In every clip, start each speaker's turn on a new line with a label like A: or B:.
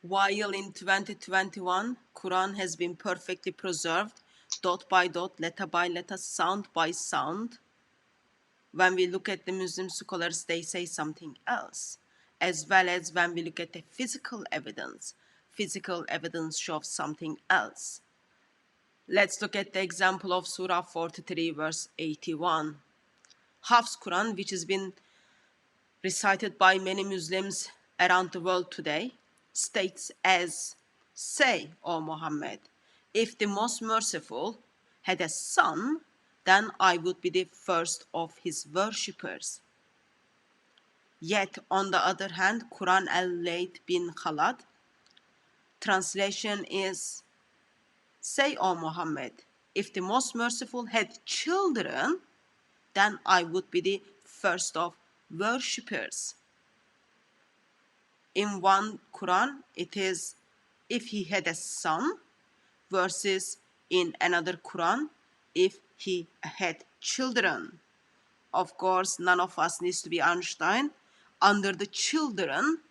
A: While in 2021, Quran has been perfectly preserved, dot by dot, letter by letter, sound by sound. When we look at the Muslim scholars, they say something else. As well as when we look at the physical evidence shows something else. Let's look at the example of Surah 43, verse 81. Hafs Quran, which has been recited by many Muslims around the world today, states as, "Say, O Muhammad, if the most merciful had a son, then I would be the first of his worshippers." Yet, on the other hand, Quran al-Layth bin Khalad, translation is, "Say, O Muhammad, if the most merciful had children, then I would be the first of worshippers." In one Quran, it is, "if he had a son," versus in another Quran, "if he had children." Of course, none of us needs to be Einstein. Under the children,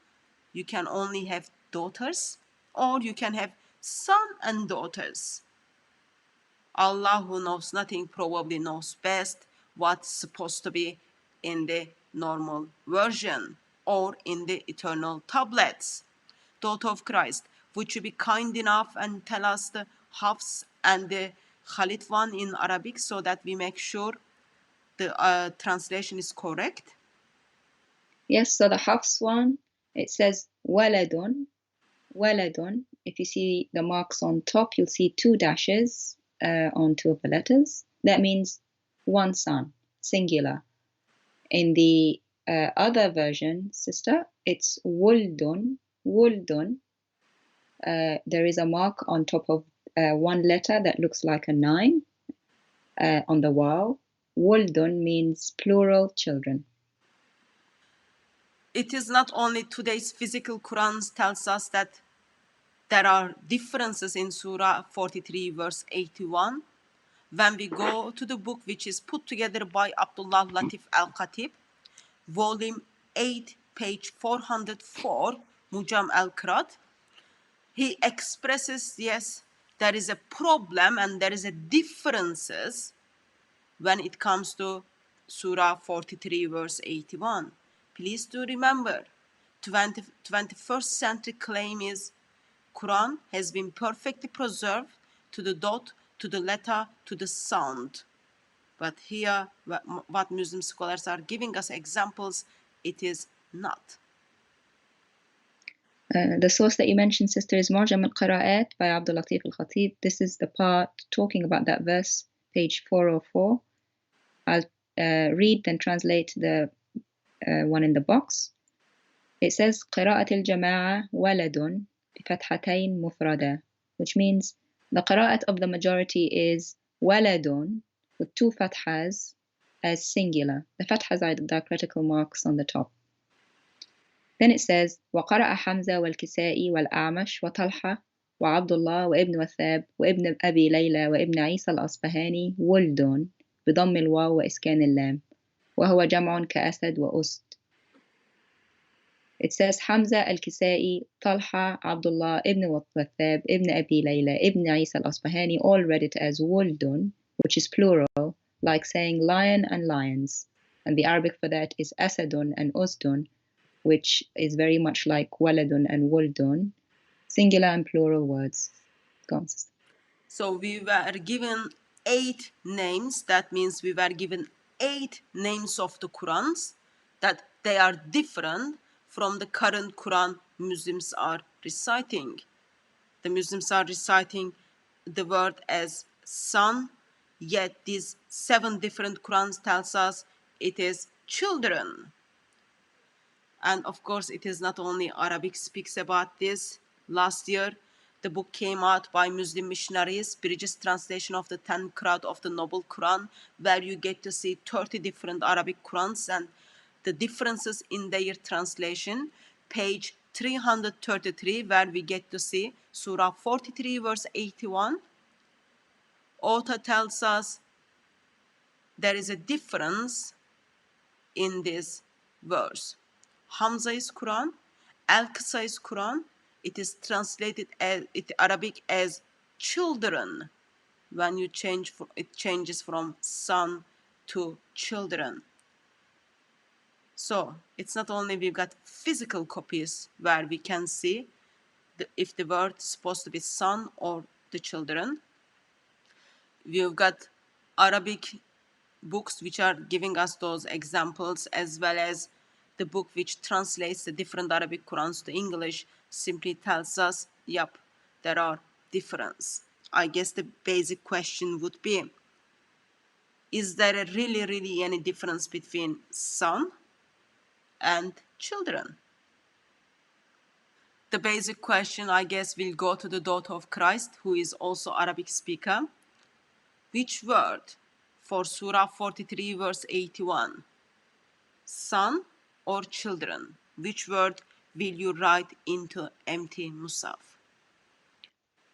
A: you can only have daughters, or you can have son and daughters. Allah, who knows nothing, probably knows best what's supposed to be in the normal version or in the eternal tablets. Daughter of Christ, would you be kind enough and tell us the Hafs and the Khalid one in Arabic so that we make sure the translation is correct?
B: Yes, so the Hafs one, it says waladun, waladun. If you see the marks on top, you'll see two dashes on two of the letters. That means one son, singular. In the other version, sister, it's wuldun, wuldun. There is a mark on top of one letter that looks like a 9 on the waw. Wuldun means plural children.
A: It is not only today's physical Qurans tells us that there are differences in Surah 43 verse 81. When we go to the book which is put together by Abdullah Latif Al-Khatib, volume 8, page 404, Mujam al-Qira'at, he expresses, yes, there is a problem and there is a differences when it comes to Surah 43 verse 81. Please do remember, 21st century claim is Quran has been perfectly preserved to the dot, to the letter, to the sound. But here, what Muslim scholars are giving us examples, it is not.
B: The source that you mentioned, sister, is Mu'jam al-Qira'at by Abdul Latif al-Khatib. This is the part talking about that verse, page 404. I'll read and translate the one in the box. It says, قراءة الجماعة ولد بفتحتين مفردة, which means the qira'at of the majority is waladun with two fathas as singular. The fathas are diacritical marks on the top. Then it says وقرأ حمزة والكسائي والأعمش وطلحة وعبد الله وابن وثاب وابن أبي ليلى وابن عيسى الأصبهاني ولد بضم الواو وإسكان اللام وهو جمع كأسد وأسد. It says Hamza al-Kisai, Talha, Abdullah, Ibn Wathab, Ibn Abi Layla, Ibn Isa al-Asbahani, all read it as Wuldun, which is plural, like saying lion and lions. And the Arabic for that is Asadun and Usdun, which is very much like Waladun and Wuldun, singular and plural words. Go on, sister.
A: So we were given 8 names. That means we were given 8 names of the Qurans, that they are different from the current Quran Muslims are reciting. The Muslims are reciting the word as son, yet these 7 different Qurans tells us it is children. And of course, it is not only Arabic speaks about this. Last year, the book came out by Muslim missionaries, Bridges translation of the 10 Qur'an of the Noble Quran, where you get to see 30 different Arabic Qurans and the differences in their translation. Page 333, where we get to see Surah 43, verse 81. Author tells us there is a difference in this verse. Hamza is Quran, Al-Qisa is Quran, it is translated as Arabic as children. When you change, it changes from son to children. So it's not only we've got physical copies where we can see if the word is supposed to be son or the children. We've got Arabic books which are giving us those examples, as well as the book which translates the different Arabic Qurans to English simply tells us, yep, there are differences. I guess the basic question would be, is there a really any difference between son and children? The basic question, I guess, will go to the daughter of Christ, who is also Arabic speaker. Which word for Surah 43 verse 81? Son or children? Which word will you write into empty Musaf?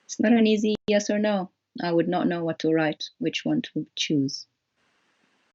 B: It's not an easy yes or no. I would not know what to write, which one to choose.